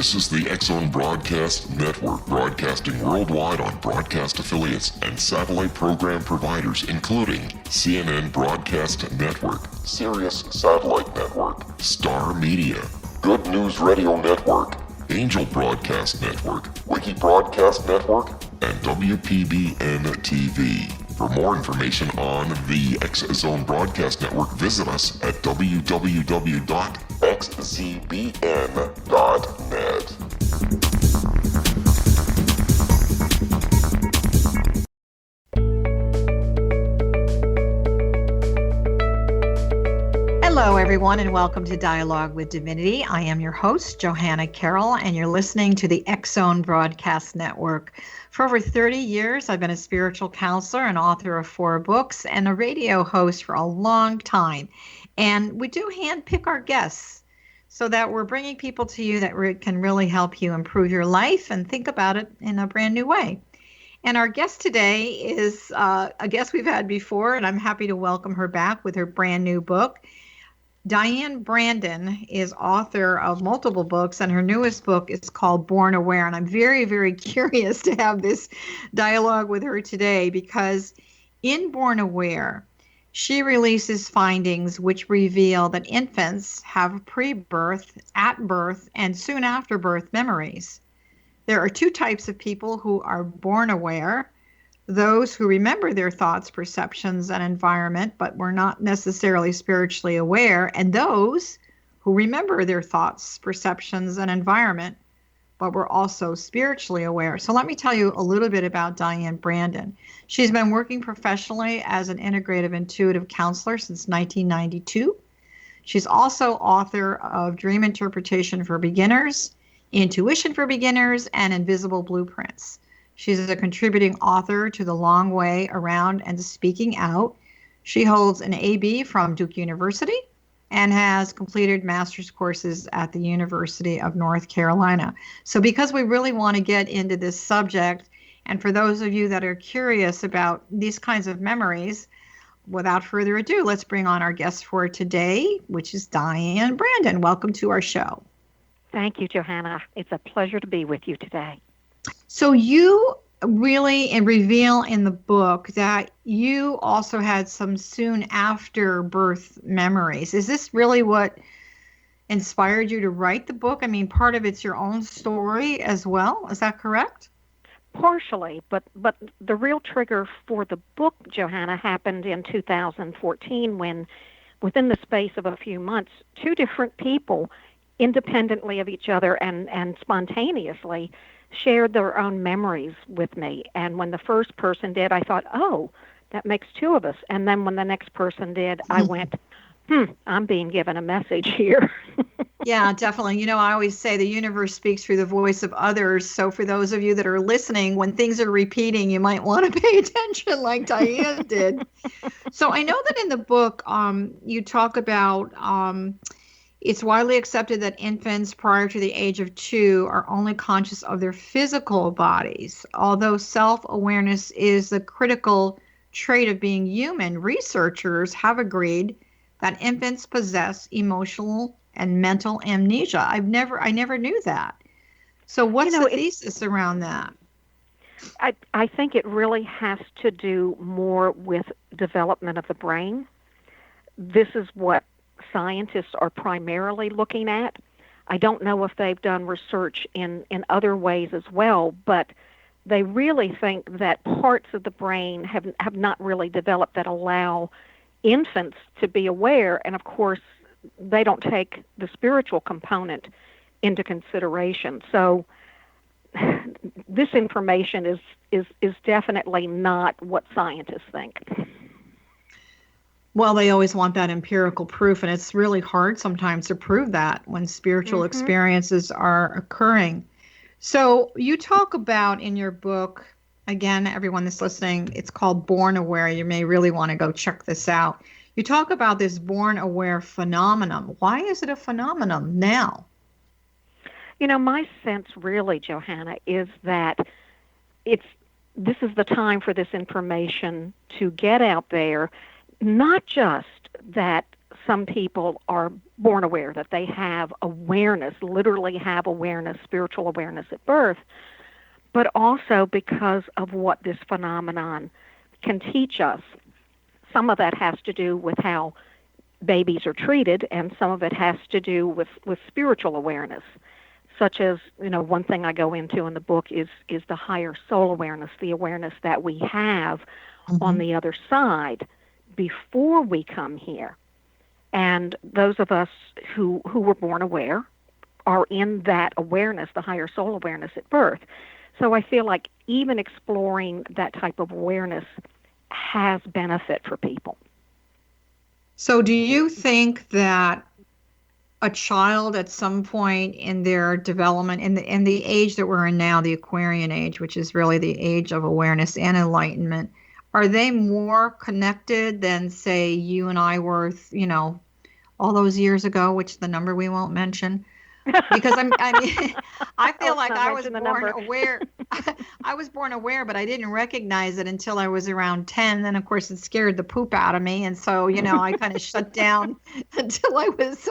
This is the X-Zone Broadcast Network, broadcasting worldwide on broadcast affiliates and satellite program providers, including CNN Broadcast Network, Sirius Satellite Network, Star Media, Good News Radio Network, Angel Broadcast Network, Wiki Broadcast Network, and WPBN TV. For more information on the X-Zone Broadcast Network, visit us at www.xzbn.net. Hello, everyone, and welcome to Dialogue with Divinity. I am your host, Johanna Carroll, and you're listening to the X-Zone Broadcast Network. For over 30 years, I've been a spiritual counselor and author of 4 books and a radio host for a long time. And we do handpick our guests so that we're bringing people to you that can really help you improve your life and think about it in a brand new way. And our guest today is a guest we've had before, and I'm happy to welcome her back with her brand new book. Diane Brandon is author of multiple books, and her newest book is called Born Aware. And I'm very, very curious to have this dialogue with her today because in Born Aware, she releases findings which reveal that infants have pre-birth, at birth, and soon after birth memories. There are 2 types of people who are born aware: those who remember their thoughts, perceptions, and environment, but were not necessarily spiritually aware, and those who remember their thoughts, perceptions, and environment, but were also spiritually aware. So let me tell you a little bit about Diane Brandon. She's been working professionally as an integrative intuitive counselor since 1992. She's also author of Dream Interpretation for Beginners, Intuition for Beginners, and Invisible Blueprints. She's a contributing author to The Long Way Around and Speaking Out. She holds an AB from Duke University and has completed master's courses at the University of North Carolina. So because we really want to get into this subject, and for those of you that are curious about these kinds of memories, without further ado, let's bring on our guest for today, which is Diane Brandon. Welcome to our show. Thank you, Johanna. It's a pleasure to be with you today. So you really reveal in the book that you also had some soon after birth memories. Is this really what inspired you to write the book? I mean, part of it's your own story as well. Is that correct? Partially, but the real trigger for the book, Johanna, happened in 2014 when, within the space of a few months, 2 different people, independently of each other and spontaneously, shared their own memories with me. And when the first person did, I thought, oh, that makes 2 of us. And then when the next person did, I went, I'm being given a message here. Yeah, definitely. You know, I always say the universe speaks through the voice of others. So for those of you that are listening, when things are repeating, you might want to pay attention like Diane did. So I know that in the book, you talk about it's widely accepted that infants prior to the age of 2 are only conscious of their physical bodies. Although self-awareness is the critical trait of being human, researchers have agreed that infants possess emotional and mental amnesia. I never knew that. So what's the thesis around that? I think it really has to do more with development of the brain. This is what scientists are primarily looking at. I don't know if they've done research in other ways as well, but they really think that parts of the brain have not really developed that allow infants to be aware. And of course, they don't take the spiritual component into consideration. So this information is definitely not what scientists think. Well, they always want that empirical proof, and it's really hard sometimes to prove that when spiritual experiences are occurring. So you talk about in your book, again, everyone that's listening, it's called Born Aware. You may really want to go check this out. You talk about this born aware phenomenon. Why is it a phenomenon now? You know, my sense really, Johanna, is that this is the time for this information to get out there. Not just that some people are born aware, that they have awareness, literally have awareness, spiritual awareness at birth, but also because of what this phenomenon can teach us. Some of that has to do with how babies are treated, and some of it has to do with spiritual awareness, such as, one thing I go into in the book is the higher soul awareness, the awareness that we have on the other side before we come here. And those of us who were born aware are in that awareness, the higher soul awareness at birth. So I feel like even exploring that type of awareness has benefit for people. So do you think that a child at some point in their development, in the age that we're in now, the Aquarian age, which is really the age of awareness and enlightenment, are they more connected than, say, you and I were, all those years ago, which the number we won't mention? Because I feel like I was born aware. I was born aware, but I didn't recognize it until I was around 10. Then, of course, it scared the poop out of me, and so I kind of shut down until I was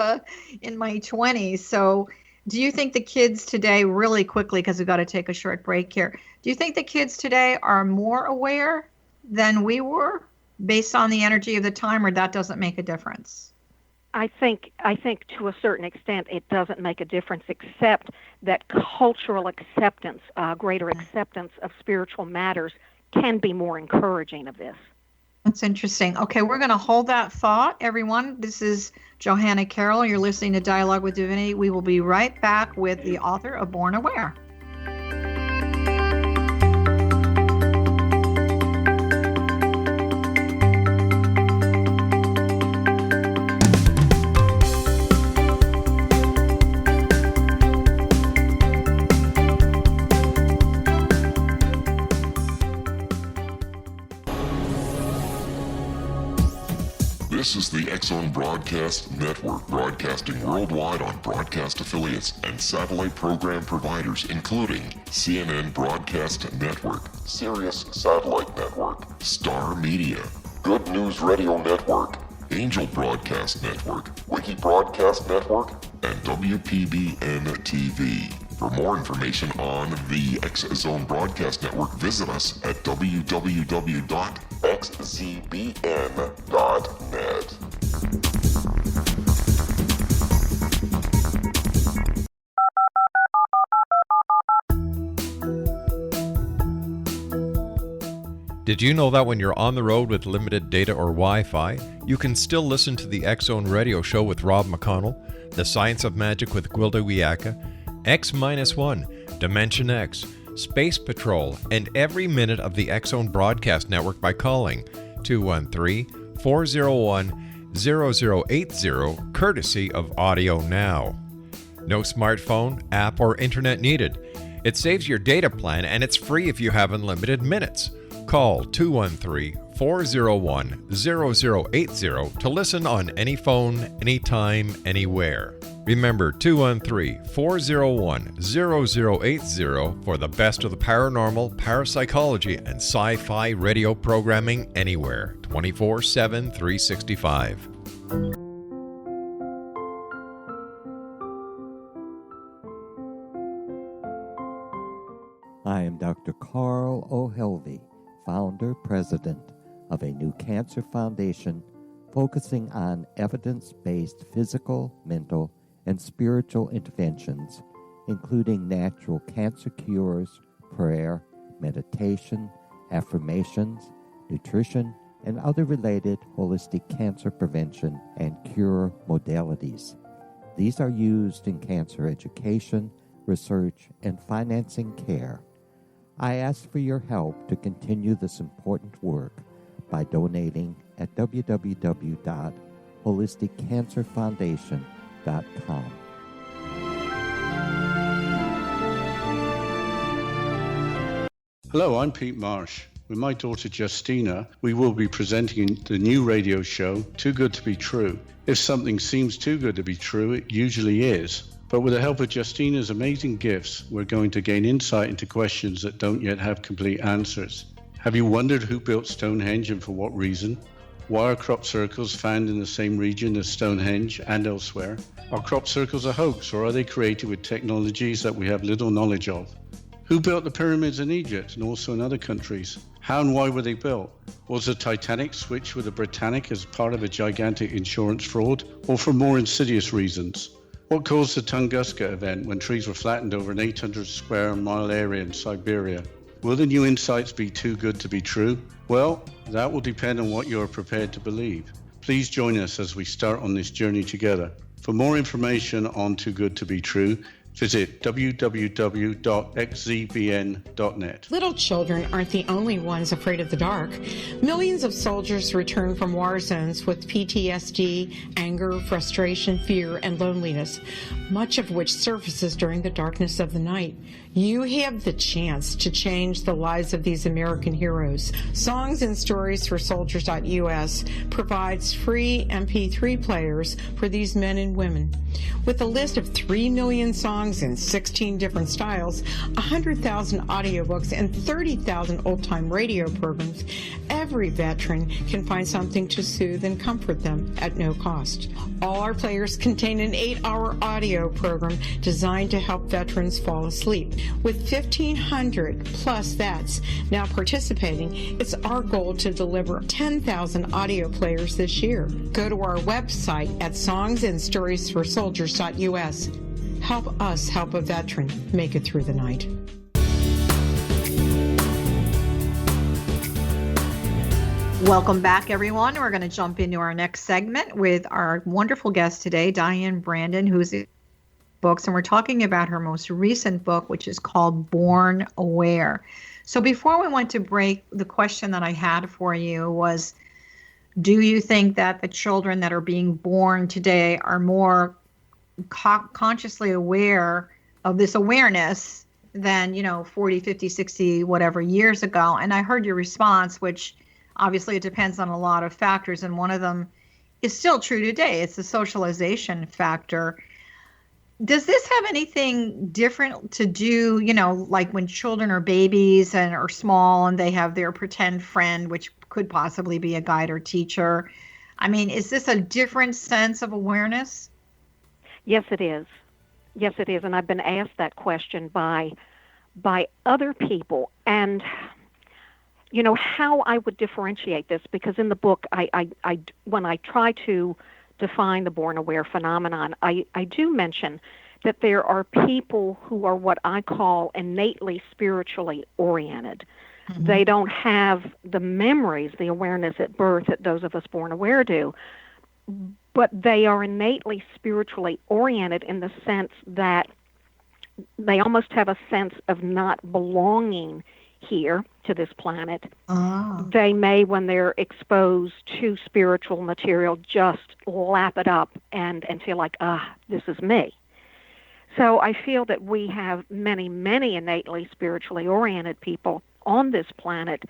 in my 20s. So, do you think the kids today, really quickly, because we've got to take a short break here, do you think the kids today are more aware than we were, based on the energy of the time, or that doesn't make a difference? I think to a certain extent it doesn't make a difference, except that cultural acceptance, greater acceptance of spiritual matters can be more encouraging of this. That's interesting. Okay, we're going to hold that thought, everyone. This is Johanna Carroll. You're listening to Dialogue with Divinity. We will be right back with the author of Born Aware. This is the X-Zone Broadcast Network, broadcasting worldwide on broadcast affiliates and satellite program providers, including CNN Broadcast Network, Sirius Satellite Network, Star Media, Good News Radio Network, Angel Broadcast Network, Wiki Broadcast Network, and WPBN TV. For more information on the X-Zone Broadcast Network, visit us at www.xzbn.net. Did you know that when you're on the road with limited data or Wi-Fi, you can still listen to the X-Zone Radio Show with Rob McConnell, The Science of Magic with Gwilda Wiyaka, X-1, Dimension X, Space Patrol, and every minute of the X-Zone Broadcast Network by calling 213-401-0080, courtesy of Audio Now. No smartphone, app, or internet needed. It saves your data plan, and it's free if you have unlimited minutes. Call 213-401-0080 to listen on any phone, anytime, anywhere. Remember 213-401-0080 for the best of the paranormal, parapsychology, and sci-fi radio programming anywhere, 24/7, 365. I am Dr. Carl O'Helvey, founder, president of a new cancer foundation focusing on evidence-based physical, mental, and spiritual interventions, including natural cancer cures, prayer, meditation, affirmations, nutrition, and other related holistic cancer prevention and cure modalities. These are used in cancer education, research, and financing care. I ask for your help to continue this important work by donating at www.holisticcancerfoundation.com. Hello, I'm Pete Marsh. With my daughter Justina, we will be presenting the new radio show, Too Good to Be True. If something seems too good to be true, it usually is. But with the help of Justina's amazing gifts, we're going to gain insight into questions that don't yet have complete answers. Have you wondered who built Stonehenge and for what reason? Why are crop circles found in the same region as Stonehenge and elsewhere? Are crop circles a hoax, or are they created with technologies that we have little knowledge of? Who built the pyramids in Egypt and also in other countries? How and why were they built? Was the Titanic switched with the Britannic as part of a gigantic insurance fraud, or for more insidious reasons? What caused the Tunguska event when trees were flattened over an 800 square mile area in Siberia? Will the new insights be too good to be true? Well, that will depend on what you are prepared to believe. Please join us as we start on this journey together. For more information on Too Good to Be True, visit www.xzbn.net. Little children aren't the only ones afraid of the dark. Millions of soldiers return from war zones with PTSD, anger, frustration, fear, and loneliness, much of which surfaces during the darkness of the night. You have the chance to change the lives of these American heroes. Songs and Stories for Soldiers.us provides free MP3 players for these men and women. With a list of 3 million songs in 16 different styles, 100,000 audiobooks, and 30,000 old-time radio programs, every veteran can find something to soothe and comfort them at no cost. All our players contain an 8-hour audio program designed to help veterans fall asleep. With 1,500 plus vets now participating, it's our goal to deliver 10,000 audio players this year. Go to our website at songsandstoriesforsoldiers.us. Help us help a veteran make it through the night. Welcome back, everyone. We're going to jump into our next segment with our wonderful guest today, Diane Brandon, who's in books, and we're talking about her most recent book, which is called Born Aware. So before we went to break, the question that I had for you was, do you think that the children that are being born today are more consciously aware of this awareness than, 40, 50, 60, whatever years ago? And I heard your response, which obviously it depends on a lot of factors, and one of them is still true today. It's the socialization factor. Does this have anything different to do, like when children are babies and are small and they have their pretend friend, which could possibly be a guide or teacher? I mean, is this a different sense of awareness? Yes, it is. Yes, it is. And I've been asked that question by other people. And, how I would differentiate this, because in the book, I when I try to define the born aware phenomenon, I do mention that there are people who are what I call innately spiritually oriented. Mm-hmm. They don't have the memories, the awareness at birth that those of us born aware do, but they are innately spiritually oriented in the sense that they almost have a sense of not belonging here to this planet. Oh. They may, when they're exposed to spiritual material, just lap it up and feel like, this is me. So I feel that we have many, many innately spiritually oriented people on this planet.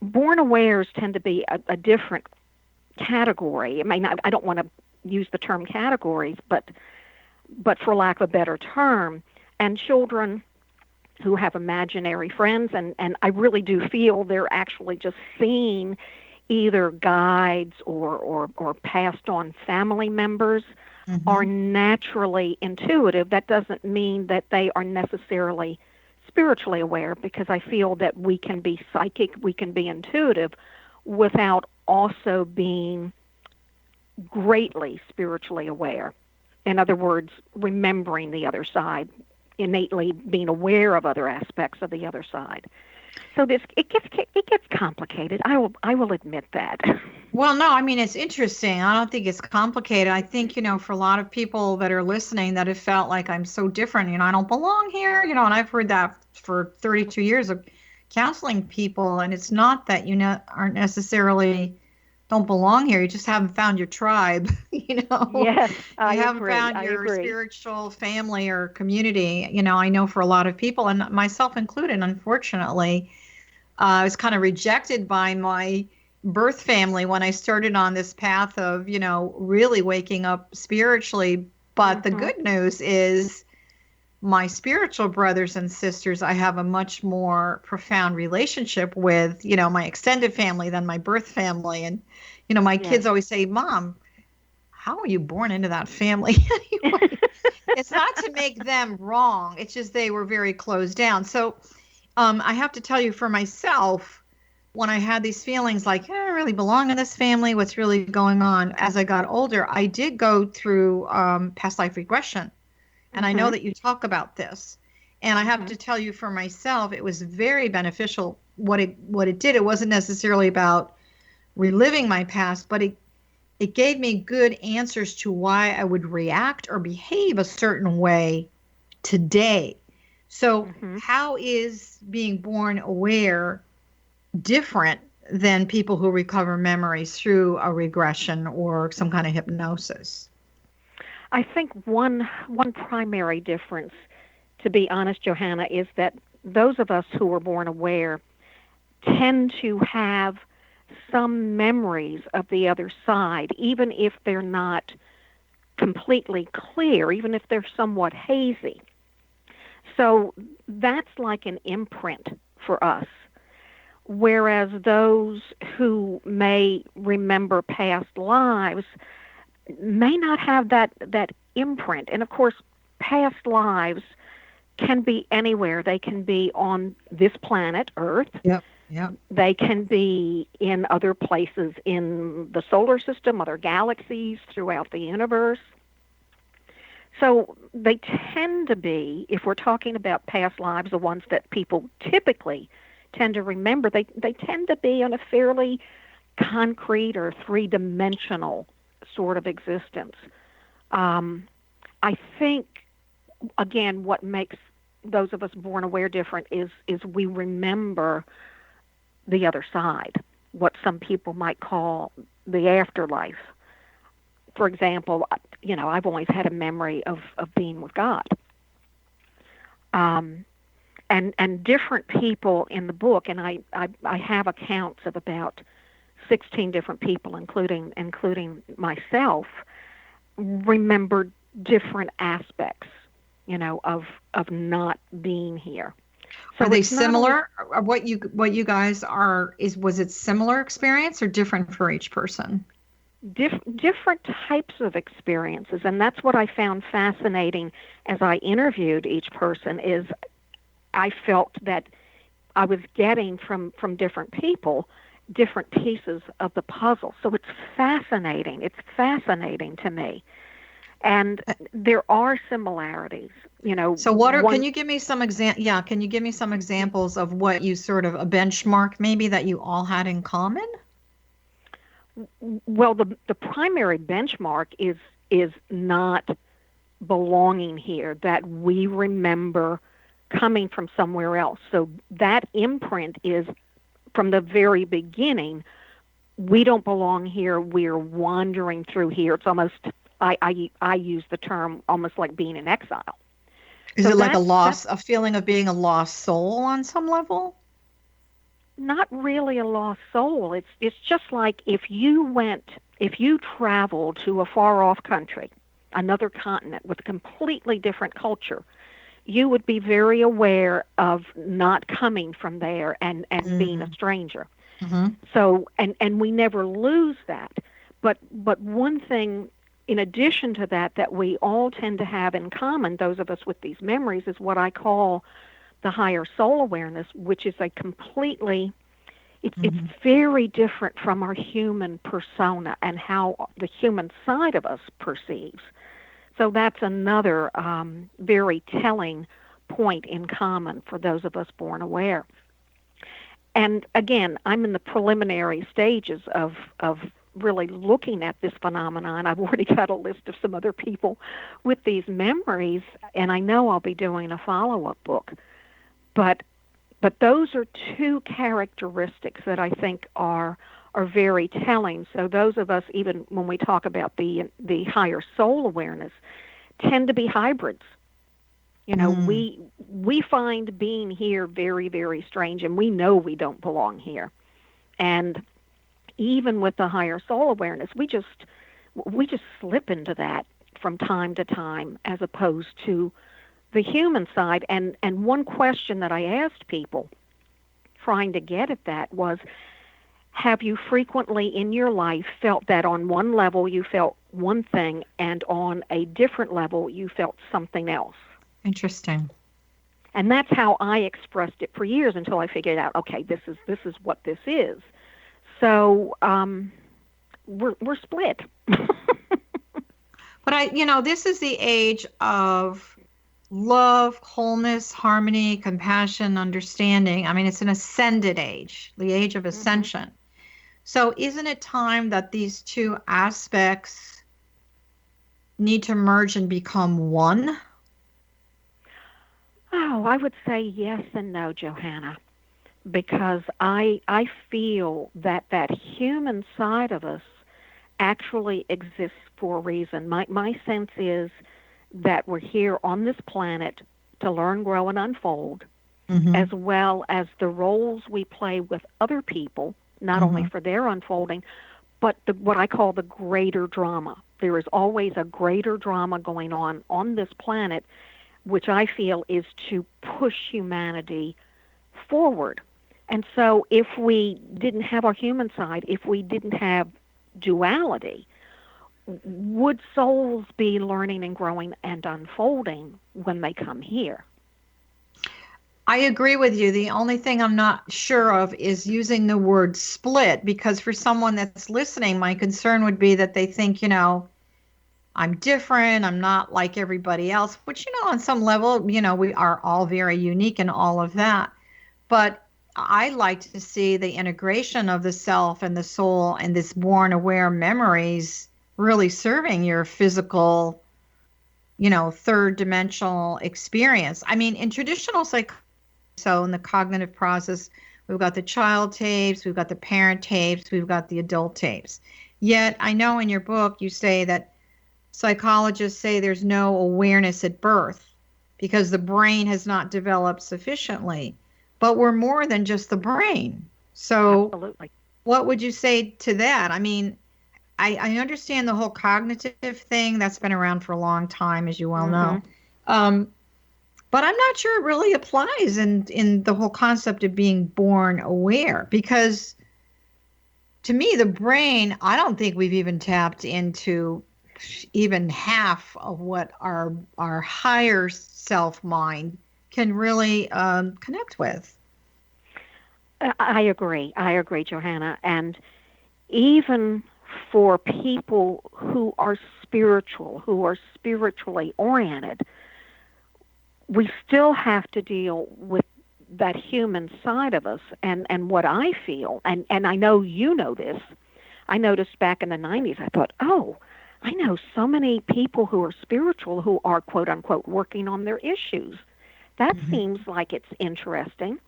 Born awares tend to be a different category. I mean, I don't want to use the term categories, but for lack of a better term, and children who have imaginary friends, and I really do feel they're actually just seeing either guides or passed on family members, mm-hmm. are naturally intuitive. That doesn't mean that they are necessarily spiritually aware, because I feel that we can be psychic, we can be intuitive without also being greatly spiritually aware. In other words, remembering the other side, innately being aware of other aspects of the other side. So it gets complicated. I will admit that. Well, no, I mean, it's interesting. I don't think it's complicated. I think, for a lot of people that are listening that have felt like I'm so different, I don't belong here, and I've heard that for 32 years of counseling people, and it's not that you aren't necessarily don't belong here. You just haven't found your tribe, Yes, I agree. You haven't found your spiritual family or community. I know for a lot of people, and myself included, unfortunately, I was kind of rejected by my birth family when I started on this path of, really waking up spiritually. But mm-hmm. the good news is my spiritual brothers and sisters, I have a much more profound relationship with, my extended family than my birth family. And, My Yes. kids always say, Mom, how are you born into that family? It's not to make them wrong. It's just they were very closed down. So I have to tell you for myself, when I had these feelings like, I don't really belong in this family, what's really going on? As I got older, I did go through past life regression. And I know that you talk about this. And I have to tell you for myself, it was very beneficial. What it did, it wasn't necessarily about reliving my past, but it gave me good answers to why I would react or behave a certain way today. So, how is being born aware different than people who recover memories through a regression or some kind of hypnosis? I think one primary difference, to be honest, Johanna, is that those of us who are born aware tend to have some memories of the other side, even if they're not completely clear, even if they're somewhat hazy. So that's like an imprint for us. Whereas those who may remember past lives may not have that imprint. And of course, past lives can be anywhere. They can be on this planet, Earth. Yep. Yeah. They can be in other places in the solar system, other galaxies throughout the universe. So they tend to be, if we're talking about past lives, the ones that people typically tend to remember, they tend to be on a fairly concrete or three-dimensional sort of existence. I think, again, what makes those of us born aware different is we remember the other side, what some people might call the afterlife. For example, I've always had a memory of being with God. And different people in the book, and I have accounts of about 16 different people, including myself, remembered different aspects, of not being here. So are they similar? What you guys are was it similar experience or different for each person? Different types of experiences, and that's what I found fascinating as I interviewed each person. Is I felt that I was getting from different people different pieces of the puzzle. So it's fascinating. It's fascinating to me. And there are similarities, So can you give me some can you give me some examples of what you sort of a benchmark maybe that you all had in common? Well, the primary benchmark is not belonging here, that we remember coming from somewhere else. So that imprint is from the very beginning, we don't belong here, we're wandering through here. It's almost, I use the term almost like being in exile. Is it like a feeling of being a lost soul on some level? Not really a lost soul. It's just like if you traveled to a far off country, another continent with a completely different culture, you would be very aware of not coming from there and being a stranger. Mm-hmm. So and we never lose that. But one thing in addition to that we all tend to have in common, those of us with these memories, is what I call the higher soul awareness, which is a completely, it's very different from our human persona and how the human side of us perceives. So that's another very telling point in common for those of us born aware. And again, I'm in the preliminary stages of really looking at this phenomenon. I've already got a list of some other people with these memories, and I know I'll be doing a follow-up book. But those are two characteristics that I think are very telling. So those of us, even when we talk about the higher soul awareness, tend to be hybrids. We find being here very, very strange, and we know we don't belong here. And even with the higher soul awareness, we just slip into that from time to time, as opposed to the human side. And one question that I asked people trying to get at that was, have you frequently in your life felt that on one level you felt one thing and on a different level you felt something else? Interesting. And that's how I expressed it for years until I figured out, okay, this is what this is. So we're split. But this is the age of love, wholeness, harmony, compassion, understanding. I mean, it's an ascended age, the age of ascension. So isn't it time that these two aspects need to merge and become one? Oh, I would say yes and no, Johanna, because I feel that human side of us actually exists for a reason. My sense is that we're here on this planet to learn, grow, and unfold, as well as the roles we play with other people, not only for their unfolding, but what I call the greater drama. There is always a greater drama going on this planet, which I feel is to push humanity forward. And so if we didn't have our human side, if we didn't have duality, would souls be learning and growing and unfolding when they come here? I agree with you. The only thing I'm not sure of is using the word split, because for someone that's listening, my concern would be that they think, I'm different. I'm not like everybody else, which, on some level, we are all very unique and all of that. But I like to see the integration of the self and the soul and this born aware memories really serving your physical, third dimensional experience. I mean, in traditional psychology, so in the cognitive process, we've got the child tapes, we've got the parent tapes, we've got the adult tapes. Yet I know in your book you say that psychologists say there's no awareness at birth because the brain has not developed sufficiently. But we're more than just the brain. So absolutely, what would you say to that? I mean, I understand the whole cognitive thing. That's been around for a long time, as you well know. But I'm not sure it really applies in the whole concept of being born aware, because to me, the brain, I don't think we've even tapped into even half of what our higher self mind can really connect with. I agree, Johanna. And even for people who are spiritual, who are spiritually oriented, we still have to deal with that human side of us. And what I feel, and I know you know this, I noticed back in the 90s, I thought, oh, I know so many people who are spiritual who are, quote unquote, working on their issues. That seems like it's interesting.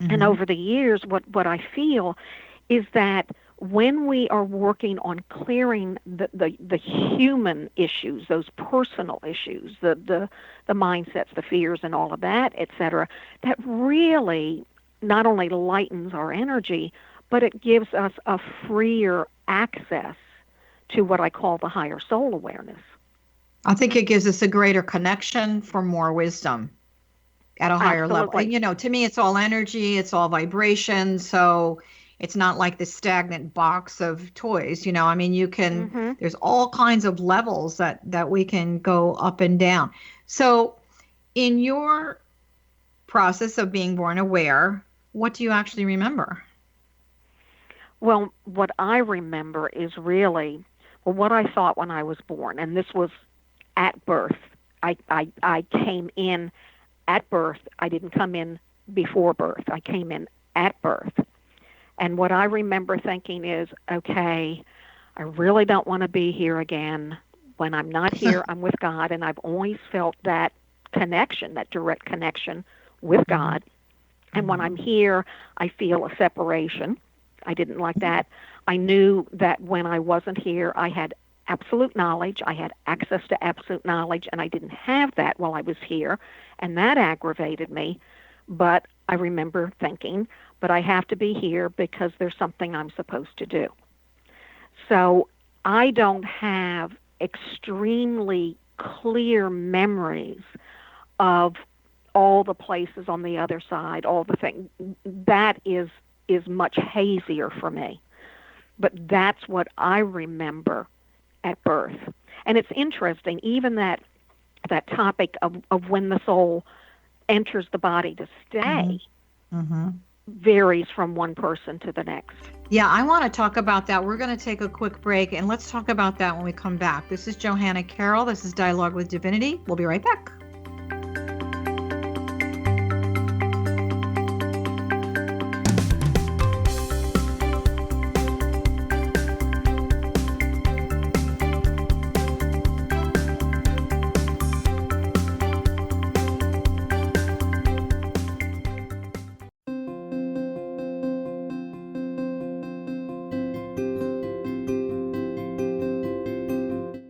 And over the years, what I feel is that when we are working on clearing the human issues, those personal issues, the mindsets, the fears, and all of that, et cetera, that really not only lightens our energy, but it gives us a freer access to what I call the higher soul awareness. I think it gives us a greater connection for more wisdom at a higher level. And, to me, it's all energy, it's all vibration. So it's not like the stagnant box of toys. I mean, you can, there's all kinds of levels that we can go up and down. So in your process of being born aware, what do you actually remember? Well, what I remember is really what I thought when I was born, and this was at birth. I came in at birth. I didn't come in before birth. I came in at birth. And what I remember thinking is, okay, I really don't want to be here again. When I'm not here, I'm with God, and I've always felt that connection, that direct connection with God. And when I'm here, I feel a separation. I didn't like that. I knew that when I wasn't here, I had absolute knowledge. I had access to absolute knowledge, and I didn't have that while I was here, and that aggravated me. But I remember thinking, but I have to be here because there's something I'm supposed to do. So I don't have extremely clear memories of all the places on the other side, all the things. That is much hazier for me. but that's what I remember at birth. And it's interesting, even that topic of when the soul enters the body to stay varies from one person to the next. Yeah, I want to talk about that. We're going to take a quick break, and let's talk about that when we come back. This is Johanna Carroll. This is Dialogue with Divinity. We'll be right back.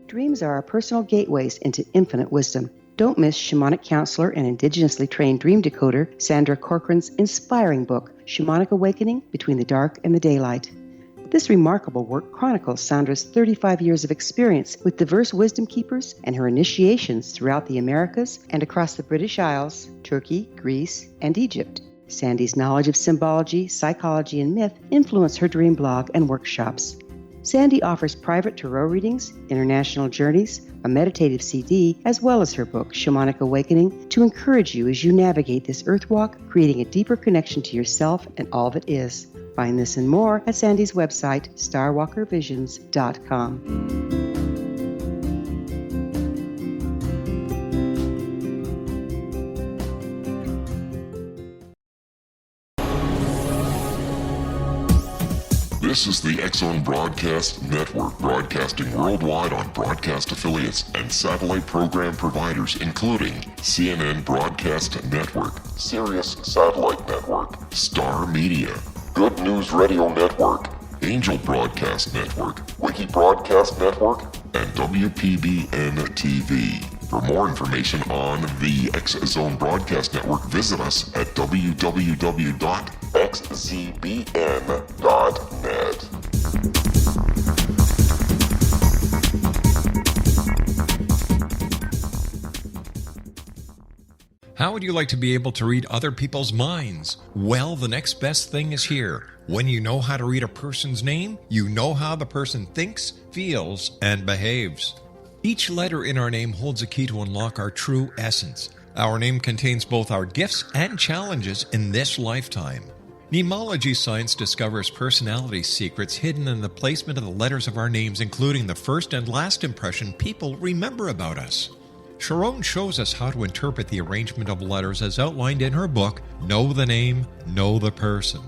Dreams are our personal gateways into infinite wisdom. Don't miss shamanic counselor and indigenously trained dream decoder Sandra Corcoran's inspiring book, Shamanic Awakening Between the Dark and the Daylight. This remarkable work chronicles Sandra's 35 years of experience with diverse wisdom keepers and her initiations throughout the Americas and across the British Isles, Turkey, Greece, and Egypt. Sandy's knowledge of symbology, psychology, and myth influence her dream blog and workshops. Sandy offers private tarot readings, international journeys, a meditative CD, as well as her book, Shamanic Awakening, to encourage you as you navigate this earth walk, creating a deeper connection to yourself and all that is. Find this and more at Sandy's website, starwalkervisions.com. This is the X-Zone Broadcast Network, broadcasting worldwide on broadcast affiliates and satellite program providers, including CNN Broadcast Network, Sirius Satellite Network, Star Media, Good News Radio Network, Angel Broadcast Network, Wiki Broadcast Network, and WPBN TV. For more information on the X-Zone Broadcast Network, visit us at www.xzbn.net. How would you like to be able to read other people's minds? Well, the next best thing is here. When you know how to read a person's name, you know how the person thinks, feels, and behaves. Each letter in our name holds a key to unlock our true essence. Our name contains both our gifts and challenges in this lifetime. Mnemology science discovers personality secrets hidden in the placement of the letters of our names, including the first and last impression people remember about us. Sharon shows us how to interpret the arrangement of letters as outlined in her book, Know the Name, Know the Person.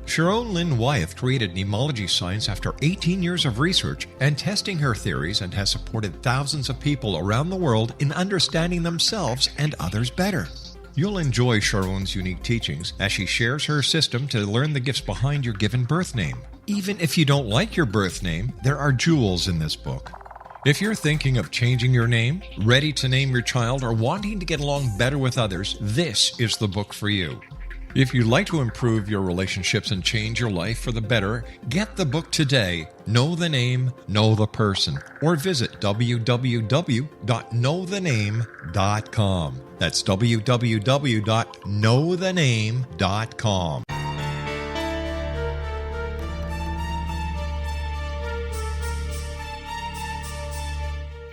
Sharon Lynn Wyeth created mnemology science after 18 years of research and testing her theories, and has supported thousands of people around the world in understanding themselves and others better. You'll enjoy Sharon's unique teachings as she shares her system to learn the gifts behind your given birth name. Even if you don't like your birth name, there are jewels in this book. If you're thinking of changing your name, ready to name your child, or wanting to get along better with others, this is the book for you. If you'd like to improve your relationships and change your life for the better, get the book today, Know the Name, Know the Person, or visit www.knowthename.com. That's www.knowthename.com.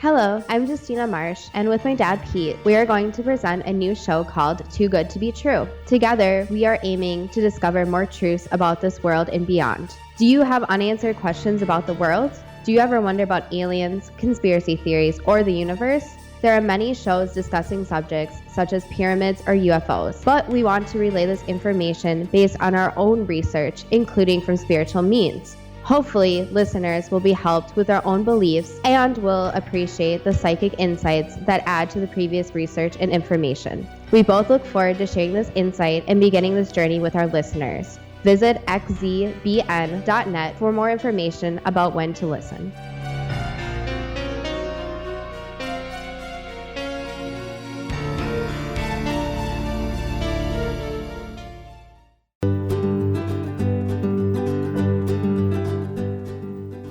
Hello, I'm Justina Marsh, and with my dad Pete, we are going to present a new show called Too Good to Be True. Together, we are aiming to discover more truths about this world and beyond. Do you have unanswered questions about the world? Do you ever wonder about aliens, conspiracy theories, or the universe? There are many shows discussing subjects such as pyramids or UFOs, but we want to relay this information based on our own research, including from spiritual means. Hopefully, listeners will be helped with their own beliefs and will appreciate the psychic insights that add to the previous research and information. We both look forward to sharing this insight and beginning this journey with our listeners. Visit xzbn.net for more information about when to listen.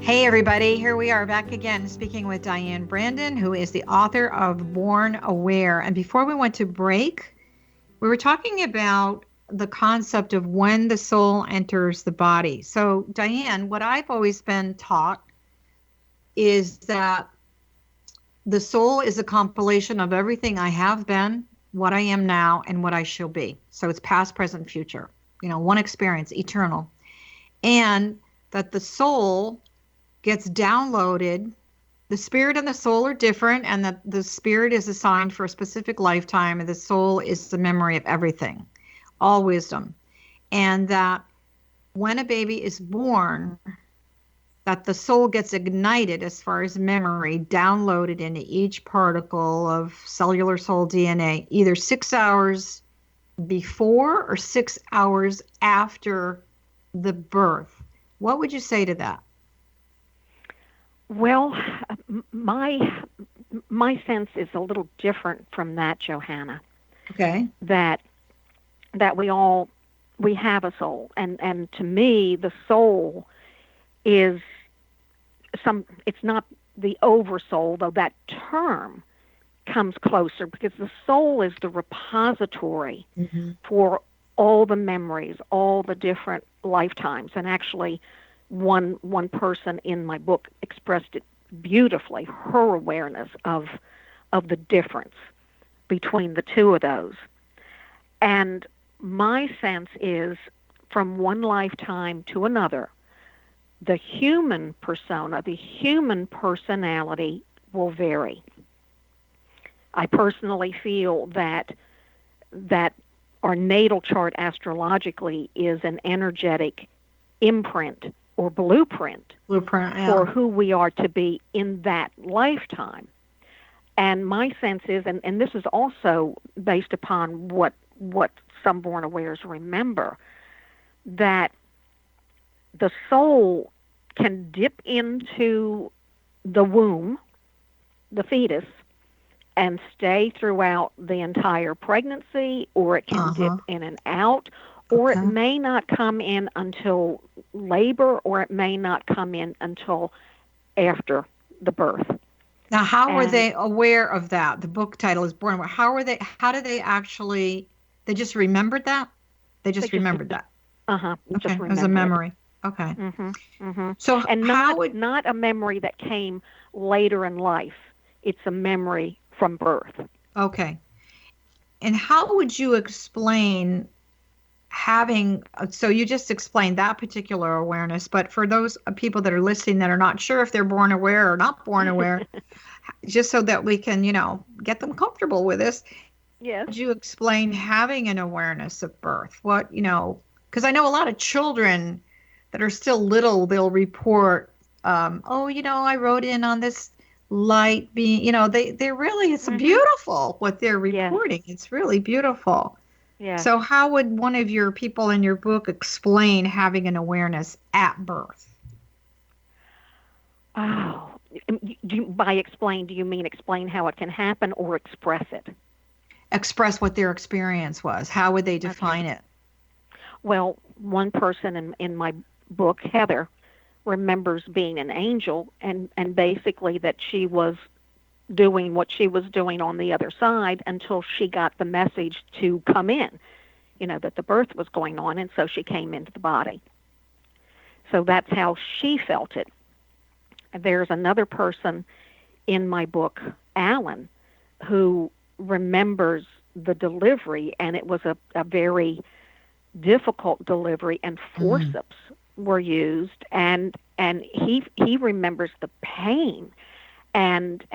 Hey everybody, here we are back again speaking with Diane Brandon, who is the author of Born Aware. And before we went to break, we were talking about the concept of when the soul enters the body. So, Diane, what I've always been taught is that the soul is a compilation of everything I have been, what I am now, and what I shall be. So it's past, present, future, one experience, eternal. And that the soul gets downloaded. The spirit and the soul are different, and that the spirit is assigned for a specific lifetime, and the soul is the memory of everything, all wisdom. And that when a baby is born, that the soul gets ignited as far as memory, downloaded into each particle of cellular soul DNA, either 6 hours before or 6 hours after the birth. What would you say to that? Well, my sense is a little different from that, Johanna. Okay. That we have a soul, and to me, the soul is it's not the oversoul, though that term comes closer, because the soul is the repository for all the memories, all the different lifetimes. And actually, one person in my book expressed it beautifully, her awareness of the difference between the two of those. And my sense is, from one lifetime to another, the human persona, the human personality will vary. I personally feel that our natal chart astrologically is an energetic imprint or blueprint for who we are to be in that lifetime. And my sense is, and this is also based upon what some born awares remember, that the soul can dip into the womb, the fetus, and stay throughout the entire pregnancy, or it can dip in and out, or it may not come in until labor, or it may not come in until after the birth. Now, how were they aware of that? The book title is Born Aware. How did they actually, they just remembered that? They just remembered that? Okay, it was a memory. Okay. So and not a memory that came later in life. It's a memory from birth. Okay. And how would you explain having, so you just explained that particular awareness, but for those people that are listening that are not sure if they're born aware or not born aware, just so that we can, get them comfortable with this. Yes. Would you explain having an awareness of birth? What, because I know a lot of children that are still little, they'll report, I wrote in on this light being, they really, it's beautiful what they're reporting. Yes. It's really beautiful. Yeah. So how would one of your people in your book explain having an awareness at birth? Oh, by explain, do you mean explain how it can happen or express it? Express what their experience was. How would they define it? Well, one person in my book, Heather, remembers being an angel, and basically that she was doing what she was doing on the other side until she got the message to come in, that the birth was going on, and so she came into the body. So that's how she felt it. There's another person in my book, Alan, who remembers the delivery, and it was a very difficult delivery, and forceps were used, and he remembers the pain, and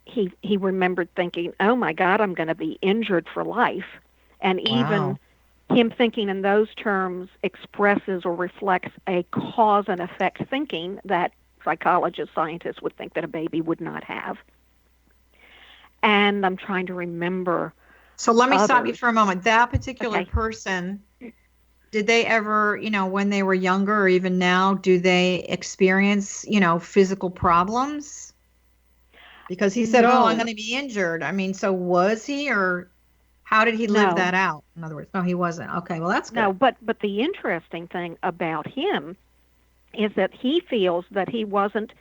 he remembered thinking, oh my God, I'm going to be injured for life. And even him thinking in those terms expresses or reflects a cause and effect thinking that psychologists, scientists would think that a baby would not have. And I'm trying to remember. So let me stop you for a moment. That particular person, did they ever, when they were younger or even now, do they experience, physical problems? Because he said, I'm going to be injured. I mean, so was he, or how did he live that out? In other words, no, he wasn't. Okay, well, that's good. No, but the interesting thing about him is that he feels that he wasn't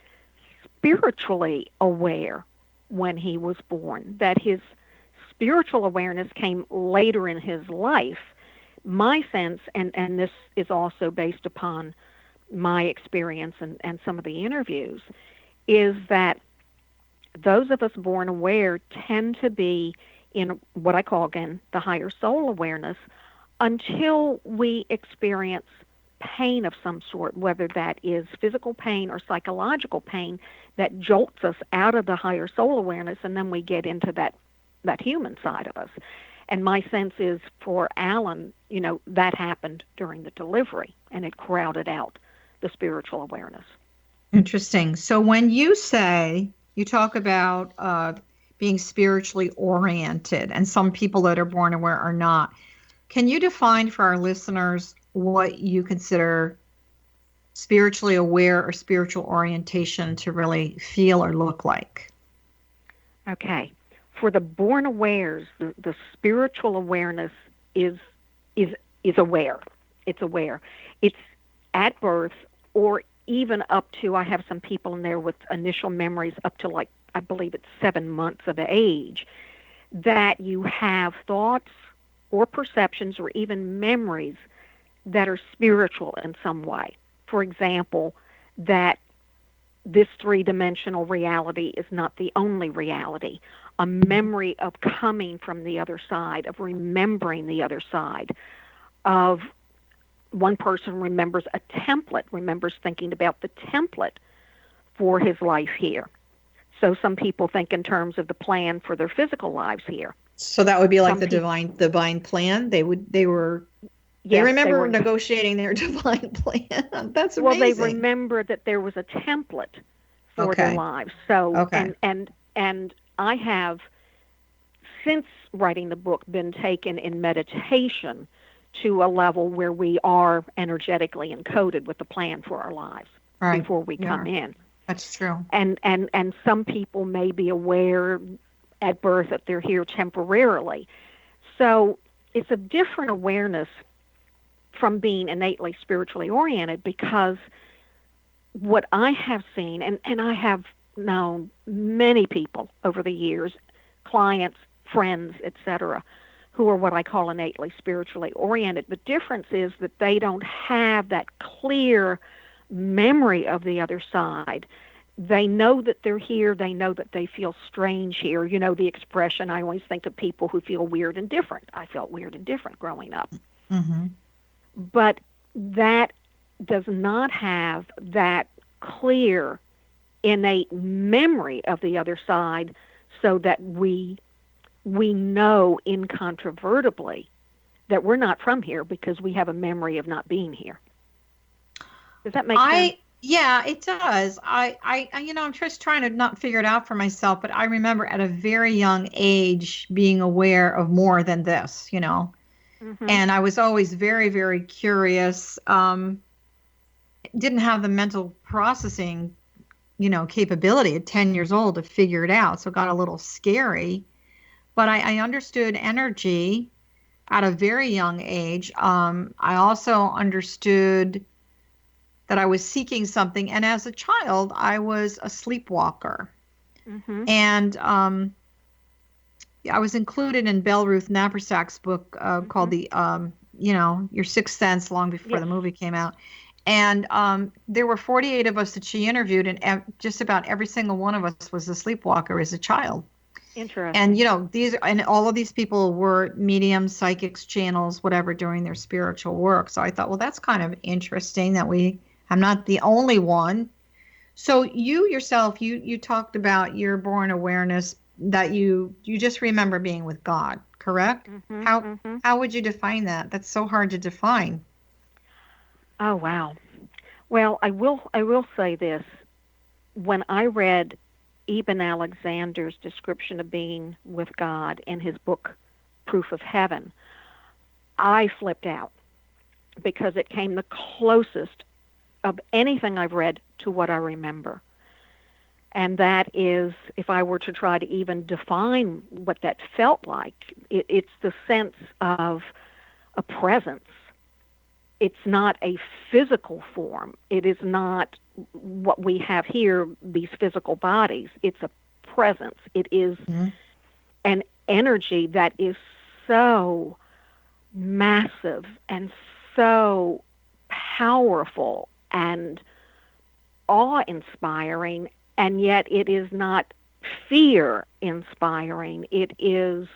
spiritually aware when he was born, that his spiritual awareness came later in his life, my sense, and this is also based upon my experience and some of the interviews, is that those of us born aware tend to be in what I call, again, the higher soul awareness until we experience pain of some sort, whether that is physical pain or psychological pain that jolts us out of the higher soul awareness, and then we get into that human side of us. And my sense is for Alan, that happened during the delivery, and it crowded out the spiritual awareness. Interesting. So when you talk about being spiritually oriented, and some people that are born aware are not, can you define for our listeners what you consider spiritually aware or spiritual orientation to really feel or look like? Okay. For the born awares, the spiritual awareness is aware. It's aware. It's at birth, or even up to, I have some people in there with initial memories up to, like, I believe it's 7 months of age, that you have thoughts or perceptions or even memories that are spiritual in some way. For example, that this three-dimensional reality is not the only reality. A memory of coming from the other side, of remembering the other side, of one person remembers a template, remembers thinking about the template for his life here. So some people think in terms of the plan for their physical lives here. So that would be like the divine plan. They remember negotiating their divine plan. That's amazing. Well, they remember that there was a template for their lives. So and I have, since writing the book, been taken in meditation to a level where we are energetically encoded with the plan for our lives before we come in. That's true. And some people may be aware at birth that they're here temporarily. So it's a different awareness from being innately spiritually oriented, because what I have seen, and I have known many people over the years, clients, friends, etc., who are what I call innately spiritually oriented. The difference is that they don't have that clear memory of the other side. They know that they're here. They know that they feel strange here. You know the expression, I always think of people who feel weird and different. I felt weird and different growing up. Mm-hmm. But that does not have that clear, innate memory of the other side, so that we know incontrovertibly that we're not from here because we have a memory of not being here. Does that make sense? Yeah, it does. I'm just trying to not figure it out for myself, but I remember at a very young age being aware of more than this, Mm-hmm. And I was always very, very curious. Didn't have the mental processing, capability at 10 years old to figure it out. So it got a little scary. But I understood energy at a very young age. I also understood that I was seeking something. And as a child, I was a sleepwalker. Mm-hmm. And I was included in Bell Ruth Naparsak's book called the, Your Sixth Sense, long before the movie came out. And there were 48 of us that she interviewed, and just about every single one of us was a sleepwalker as a child. Interesting. And all of these people were mediums, psychics, channels, whatever, doing their spiritual work. So I thought, well, that's kind of interesting that I'm not the only one. So you yourself, you talked about your born awareness that you just remember being with God, correct? Mm-hmm, how would you define that? That's so hard to define. Oh, wow. Well, I will say this. When I read Eben Alexander's description of being with God in his book, Proof of Heaven, I flipped out because it came the closest of anything I've read to what I remember. And that is, if I were to try to even define what that felt like, it's the sense of a presence. It's not a physical form. It is not what we have here, these physical bodies. It's a presence. It is an energy that is so massive and so powerful and awe-inspiring, and yet it is not fear-inspiring. It is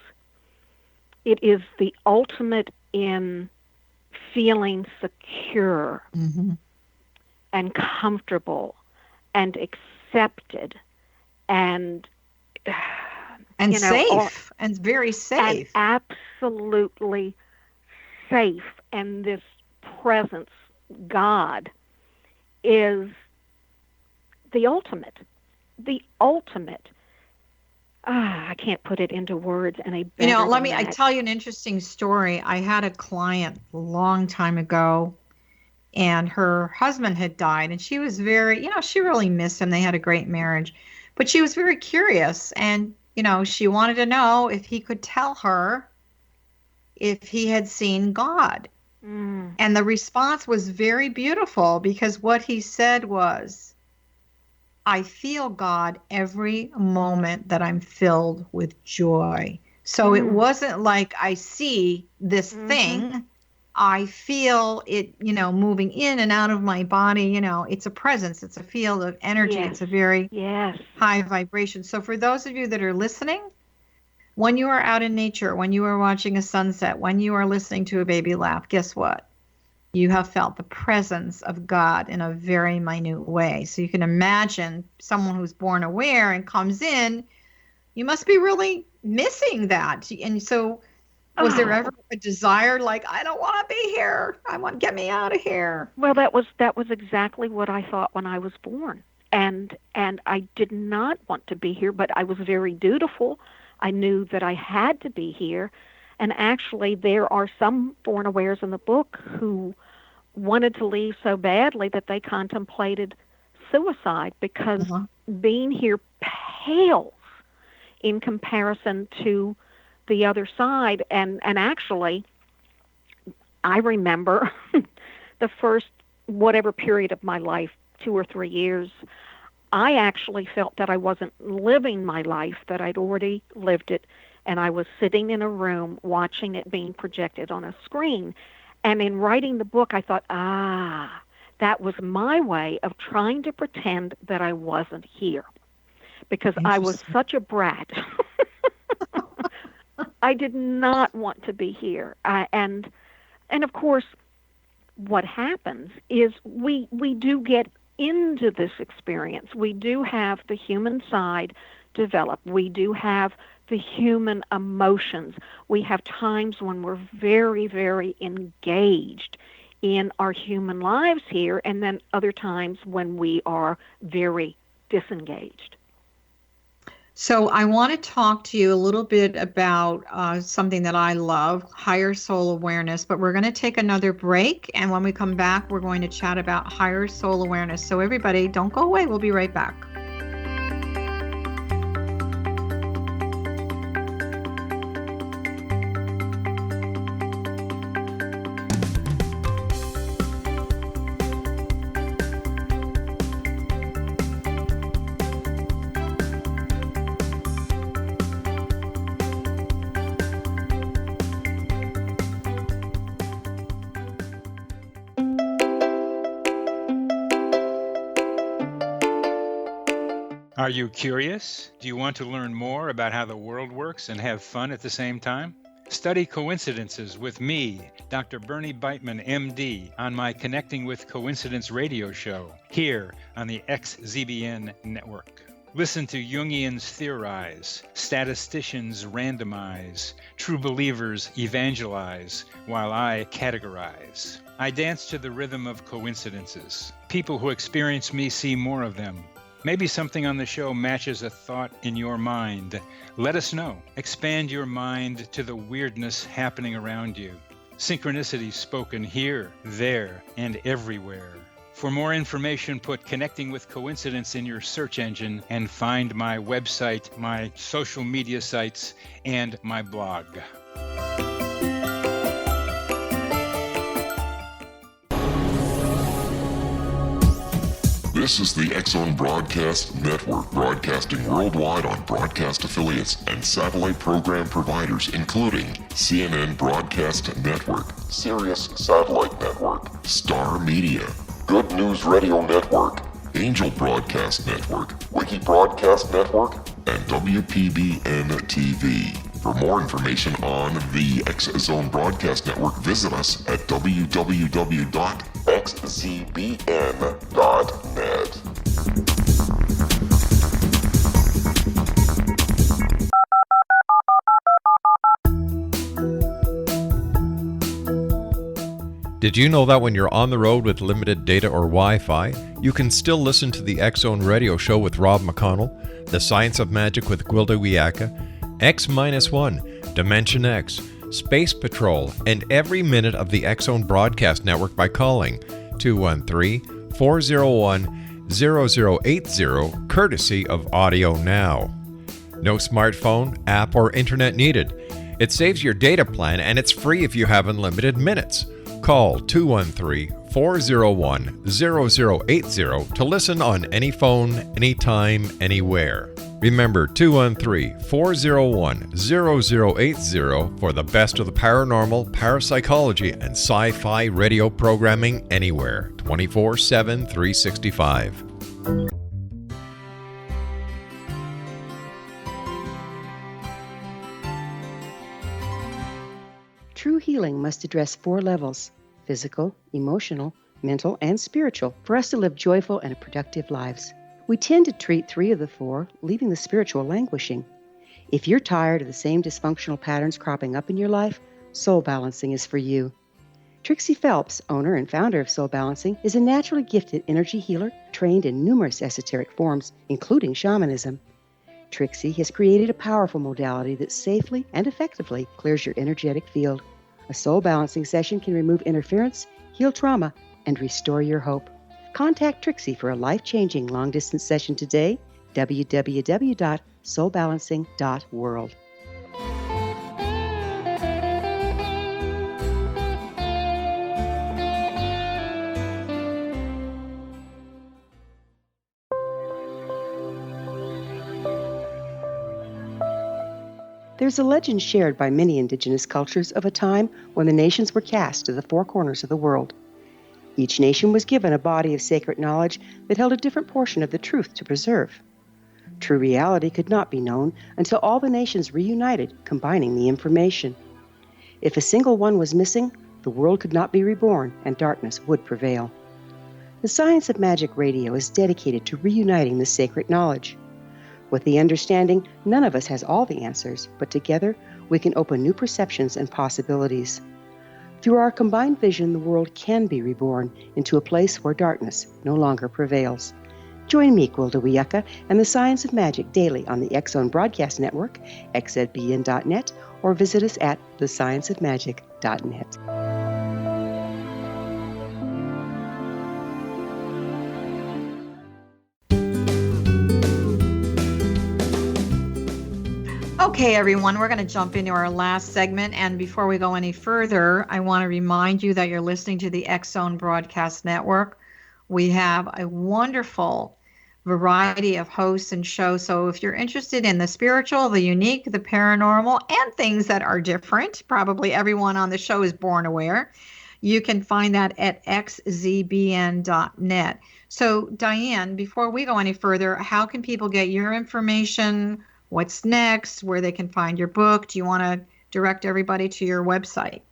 the ultimate in feeling secure and comfortable and accepted and safe and very safe. And absolutely safe. And this presence, God, is the ultimate. The ultimate. I can't put it into words any better. I tell you an interesting story. I had a client a long time ago, and her husband had died, and she was very, she really missed him. They had a great marriage, but she was very curious, and, she wanted to know if he could tell her if he had seen God. And the response was very beautiful, because what he said was, I feel God every moment that I'm filled with joy. So it wasn't like I see this thing. I feel it, moving in and out of my body. It's a presence. It's a field of energy. Yes. It's a very high vibration. So for those of you that are listening, when you are out in nature, when you are watching a sunset, when you are listening to a baby laugh, guess what? You have felt the presence of God in a very minute way. So you can imagine someone who's born aware and comes in, you must be really missing that. And so was there ever a desire like, I don't want to be here. Get me out of here. Well, that was exactly what I thought when I was born. And I did not want to be here, but I was very dutiful. I knew that I had to be here. And actually, there are some born awares in the book who wanted to leave so badly that they contemplated suicide, because being here pales in comparison to the other side. And actually, I remember the first whatever period of my life, 2 or 3 years, I actually felt that I wasn't living my life, that I'd already lived it, and I was sitting in a room watching it being projected on a screen. And in writing the book, I thought, that was my way of trying to pretend that I wasn't here, because I was such a brat. I did not want to be here. And of course, what happens is we do get into this experience. We do have the human side develop. We do have the human emotions. We have times when we're very, very engaged in our human lives here, and then other times when we are very disengaged. So I want to talk to you a little bit about something that I love, higher soul awareness, but we're going to take another break. And when we come back, we're going to chat about higher soul awareness. So everybody, don't go away. We'll be right back. Are you curious? Do you want to learn more about how the world works and have fun at the same time? Study coincidences with me, Dr. Bernie Beitman, MD, on my Connecting with Coincidence radio show here on the XZBN network. Listen to Jungians theorize, statisticians randomize, true believers evangelize, while I categorize. I dance to the rhythm of coincidences. People who experience me see more of them. Maybe something on the show matches a thought in your mind. Let us know. Expand your mind to the weirdness happening around you. Synchronicity spoken here, there, and everywhere. For more information, put Connecting with Coincidence in your search engine and find my website, my social media sites, and my blog. This is the X-Zone Broadcast Network, broadcasting worldwide on broadcast affiliates and satellite program providers, including CNN Broadcast Network, Sirius Satellite Network, Star Media, Good News Radio Network, Angel Broadcast Network, Wiki Broadcast Network, and WPBN TV. For more information on the X-Zone Broadcast Network, visit us at www.xzbn.net. Did you know that when you're on the road with limited data or Wi-Fi, you can still listen to the X-Zone Radio Show with Rob McConnell, The Science of Magic with Gwilda Wiyaka, X-1, Dimension X, Space Patrol, and every minute of the X-Zone Broadcast Network by calling 213-401-0080, courtesy of Audio Now. No smartphone, app, or internet needed. It saves your data plan and it's free if you have unlimited minutes. Call 213-401-0080 to listen on any phone, anytime, anywhere. Remember 213-401-0080 for the best of the paranormal, parapsychology, and sci-fi radio programming anywhere, 24/7, 365. True healing must address 4 levels: physical, emotional, mental, and spiritual, for us to live joyful and productive lives. We tend to treat 3 of the 4, leaving the spiritual languishing. If you're tired of the same dysfunctional patterns cropping up in your life, Soul Balancing is for you. Trixie Phelps, owner and founder of Soul Balancing, is a naturally gifted energy healer trained in numerous esoteric forms, including shamanism. Trixie has created a powerful modality that safely and effectively clears your energetic field. A Soul Balancing session can remove interference, heal trauma, and restore your hope. Contact Trixie for a life-changing long-distance session today, www.soulbalancing.world. There's a legend shared by many indigenous cultures of a time when the nations were cast to the 4 corners of the world. Each nation was given a body of sacred knowledge that held a different portion of the truth to preserve. True reality could not be known until all the nations reunited, combining the information. If a single one was missing, the world could not be reborn and darkness would prevail. The Science of Magic Radio is dedicated to reuniting the sacred knowledge. With the understanding, none of us has all the answers, but together we can open new perceptions and possibilities. Through our combined vision, the world can be reborn into a place where darkness no longer prevails. Join me, Gwilda Wiyaka, and the Science of Magic daily on the X-Zone Broadcast Network, xzbn.net, or visit us at thescienceofmagic.net. Okay, everyone, we're going to jump into our last segment. And before we go any further, I want to remind you that you're listening to the X-Zone Broadcast Network. We have a wonderful variety of hosts and shows. So if you're interested in the spiritual, the unique, the paranormal, and things that are different, probably everyone on the show is born aware, you can find that at xzbn.net. So Diane, before we go any further, how can people get your information? What's next, where they can find your book? Do you want to direct everybody to your website?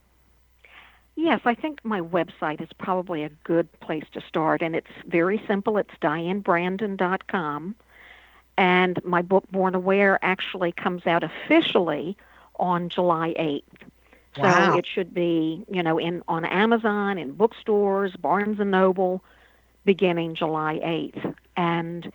Yes, I think my website is probably a good place to start, and it's very simple. It's dianebrandon.com, and my book, Born Aware, actually comes out officially on July 8th. Wow. So it should be, on Amazon, in bookstores, Barnes & Noble, beginning July 8th. And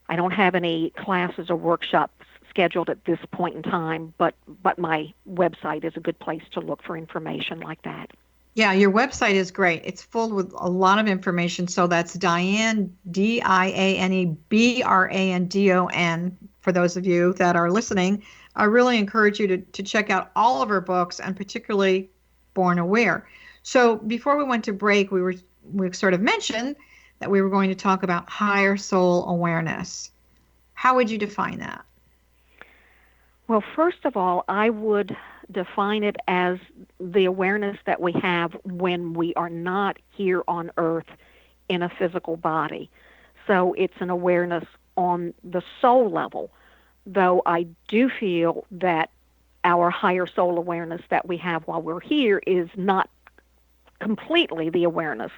I don't have any classes or workshops scheduled at this point in time, but my website is a good place to look for information like that. Yeah, your website is great. It's full with a lot of information. So that's Diane, DIANEBRANDON. For those of you that are listening, I really encourage you to check out all of her books, and particularly Born Aware. So before we went to break, we sort of mentioned that we were going to talk about higher soul awareness. How would you define that? Well, first of all, I would define it as the awareness that we have when we are not here on earth in a physical body. So it's an awareness on the soul level, though I do feel that our higher soul awareness that we have while we're here is not completely the awareness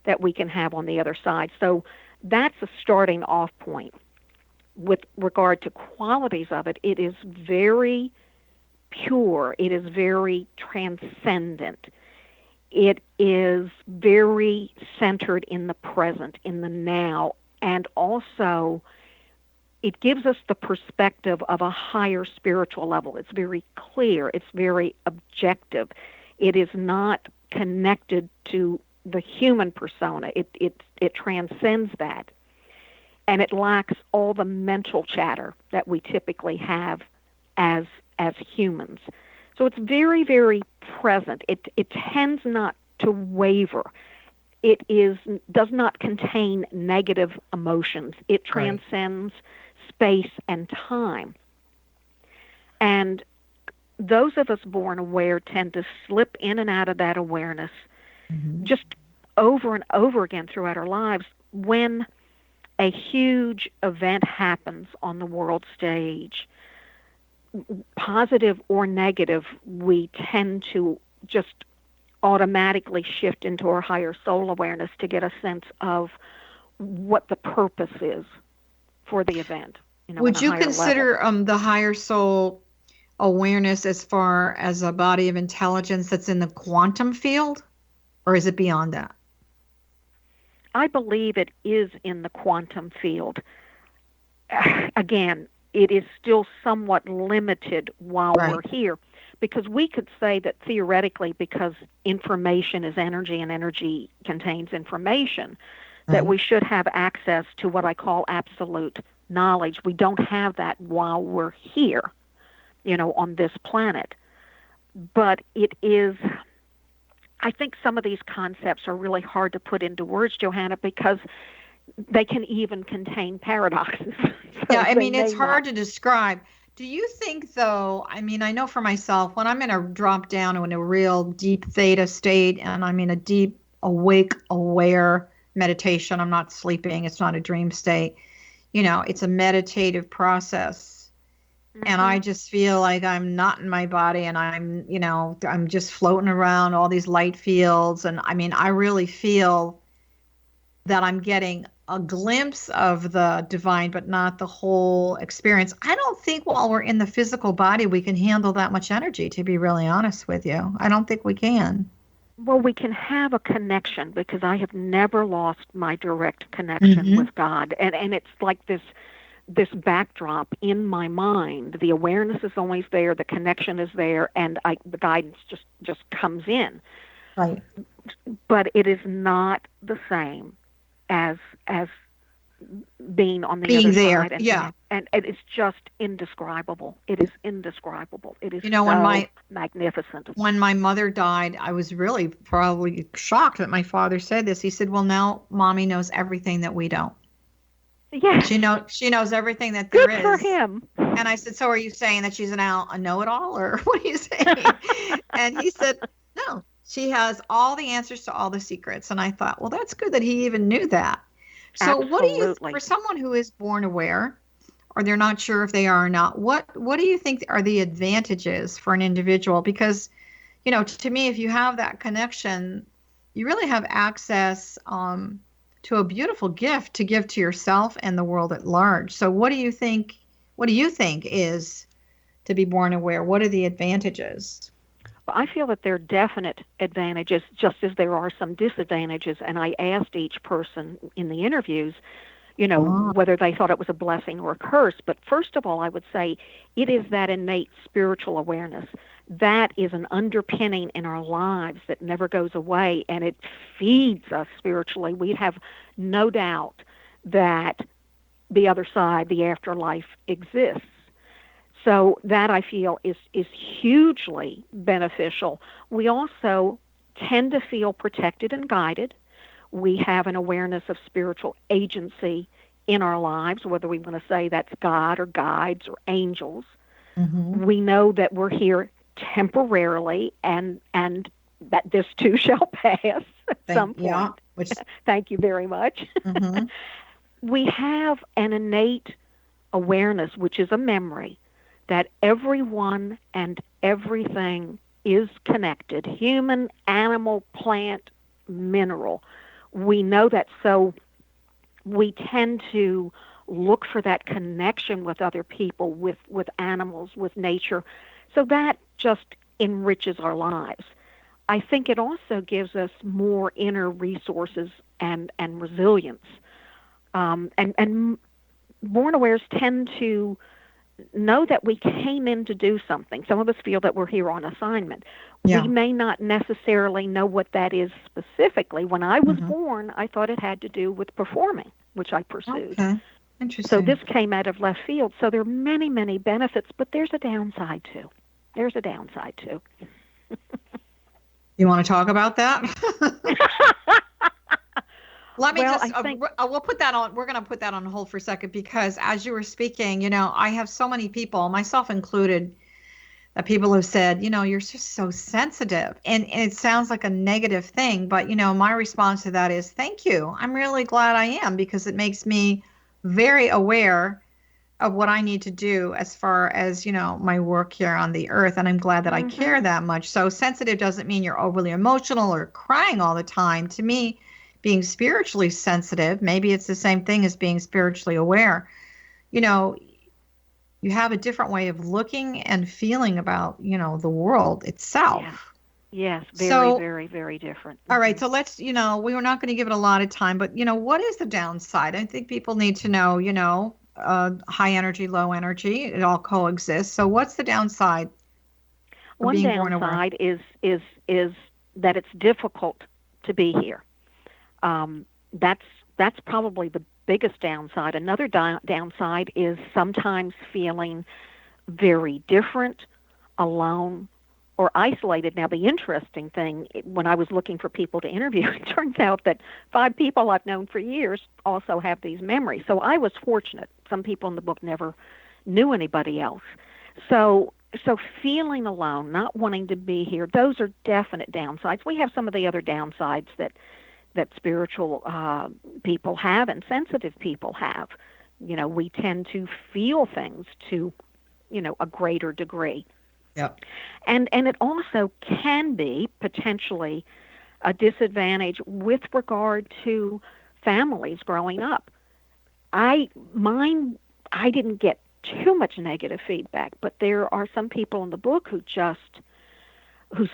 that we can have on the other side. So that's a starting off point. With regard to qualities of it, it is very pure. It is very transcendent. It is very centered in the present, in the now, and also it gives us the perspective of a higher spiritual level. It's very clear. It's very objective. It is not connected to the human persona. It transcends that. And it lacks all the mental chatter that we typically have as humans. So it's very, very present. It tends not to waver. It does not contain negative emotions. It transcends space and time. And those of us born aware tend to slip in and out of that awareness just over and over again throughout our lives. When a huge event happens on the world stage, positive or negative, we tend to just automatically shift into our higher soul awareness to get a sense of what the purpose is for the event. Would you consider the higher soul awareness as far as a body of intelligence that's in the quantum field, or is it beyond that? I believe it is in the quantum field. Again, it is still somewhat limited while we're here, because we could say that theoretically, because information is energy and energy contains information, that we should have access to what I call absolute knowledge. We don't have that while we're here, on this planet. But it is, I think some of these concepts are really hard to put into words, Johanna, because they can even contain paradoxes. Yeah, I mean, it's hard to describe. Do you think, though, I mean, I know for myself, when I'm in a drop down in a real deep theta state and I'm in a deep, awake, aware meditation, I'm not sleeping, it's not a dream state, it's a meditative process. And I just feel like I'm not in my body and I'm just floating around all these light fields. And I mean, I really feel that I'm getting a glimpse of the divine, but not the whole experience. I don't think while we're in the physical body, we can handle that much energy, to be really honest with you. I don't think we can. Well, we can have a connection, because I have never lost my direct connection with God. And it's like this backdrop in my mind. The awareness is always there, the connection is there, and the guidance just comes in. Right. But it is not the same as being on the other there. side. And it's just indescribable. It is indescribable. It is so magnificent. When my mother died, I was really probably shocked that my father said this. He said, well, now Mommy knows everything that we don't. Yeah. She knows everything that there is. Good for him. And I said, so are you saying that she's a know-it-all, or what are you saying? And he said, no, she has all the answers to all the secrets. And I thought, well, that's good that he even knew that. So Absolutely. What do you, for someone who is born aware, or they're not sure if they are or not, what do you think are the advantages for an individual? Because, to me, if you have that connection, you really have access to a beautiful gift to give to yourself and the world at large. So what do you think is to be born aware? What are the advantages? Well, I feel that there are definite advantages, just as there are some disadvantages. And I asked each person in the interviews, whether they thought it was a blessing or a curse. But first of all, I would say it is that innate spiritual awareness. That is an underpinning in our lives that never goes away, and it feeds us spiritually. We have no doubt that the other side, the afterlife, exists. So that, I feel, is hugely beneficial. We also tend to feel protected and guided. We have an awareness of spiritual agency in our lives, whether we want to say that's God or guides or angels. Mm-hmm. We know that we're here temporarily and that this too shall pass at some point. Yeah, Thank you very much. Mm-hmm. We have an innate awareness, which is a memory, that everyone and everything is connected, human, animal, plant, mineral. We know that, so we tend to look for that connection with other people, with animals, with nature. So that just enriches our lives. I think it also gives us more inner resources and resilience. And born awares tend to know that we came in to do something. Some of us feel that we're here on assignment. Yeah. We may not necessarily know what that is specifically. When I was Mm-hmm. born, I thought it had to do with performing, which I pursued. Okay. Interesting. So this came out of left field. So there are many, many benefits, but there's a downside too. You want to talk about that? Let me Well, just, I think- we'll put that on, we're going to put that on hold for a second, because as you were speaking, you know, I have so many people, myself included, that people have said, you know, you're just so sensitive. And it sounds like a negative thing, but, you know, my response to that is, thank you. I'm really glad I am, because it makes me very aware of what I need to do as far as, you know, my work here on the earth. And I'm glad that Mm-hmm. I care that much. So sensitive doesn't mean you're overly emotional or crying all the time. To me, being spiritually sensitive, maybe it's the same thing as being spiritually aware. You know, you have a different way of looking and feeling about, you know, the world itself. Yeah. Yes, very, So- very, very different. All right, so let's, you know, we were not going to give it a lot of time, but, you know, what is the downside? I think people need to know, you know, high energy, low energy, it all coexists. So what's the downside? One being born aware? downside is that it's difficult to be here. That's probably the biggest downside. Another downside is sometimes feeling very different, alone, or isolated. Now, the interesting thing, when I was looking for people to interview, it turns out that 5 people I've known for years also have these memories. So I was fortunate. Some people in the book never knew anybody else. So feeling alone, not wanting to be here, those are definite downsides. We have some of the other downsides that spiritual people have and sensitive people have. You know, we tend to feel things to, you know, a greater degree. Yep. And it also can be potentially a disadvantage with regard to families growing up. I didn't get too much negative feedback, but there are some people in the book whose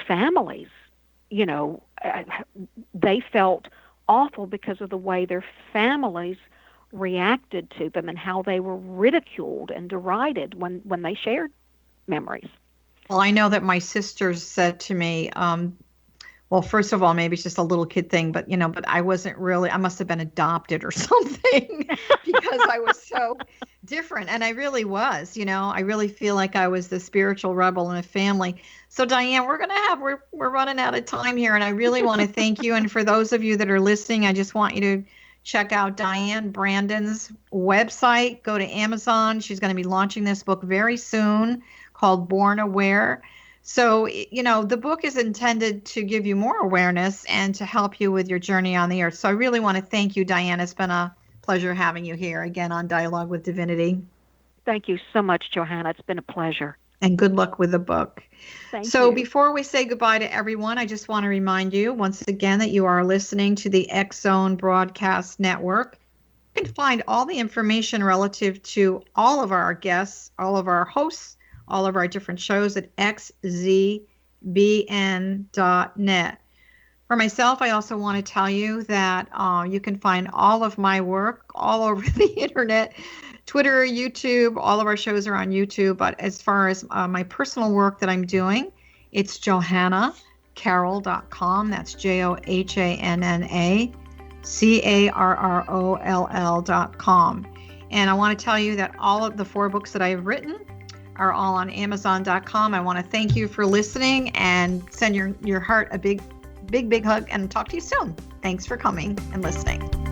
families, you know, they felt awful because of the way their families reacted to them and how they were ridiculed and derided when they shared memories. Well, I know that my sisters said to me, well, first of all, maybe it's just a little kid thing, but, you know, but I wasn't really, I must have been adopted or something because I was so different. And I really was, you know, I really feel like I was the spiritual rebel in a family. So Diane, we're running out of time here. And I really want to thank you. And for those of you that are listening, I just want you to check out Diane Brandon's website. Go to Amazon. She's going to be launching this book very soon called Born Aware. So, you know, the book is intended to give you more awareness and to help you with your journey on the earth. So I really want to thank you, Diane. It's been a pleasure having you here again on Dialogue with Divinity. Thank you so much, Johanna. It's been a pleasure. And good luck with the book. Thank So you. before we say goodbye to everyone, I just want to remind you once again that you are listening to the X-Zone Broadcast Network. You can find all the information relative to all of our guests, all of our hosts, all of our different shows at xzbn.net. For myself, I also want to tell you that you can find all of my work all over the internet, Twitter, YouTube, all of our shows are on YouTube. But as far as my personal work that I'm doing, it's JohannaCarroll.com. That's JohannaCarroll.com. And I want to tell you that all of the 4 books that I've written are all on Amazon.com. I want to thank you for listening and send your heart a big Big, big hug and talk to you soon. Thanks for coming and listening.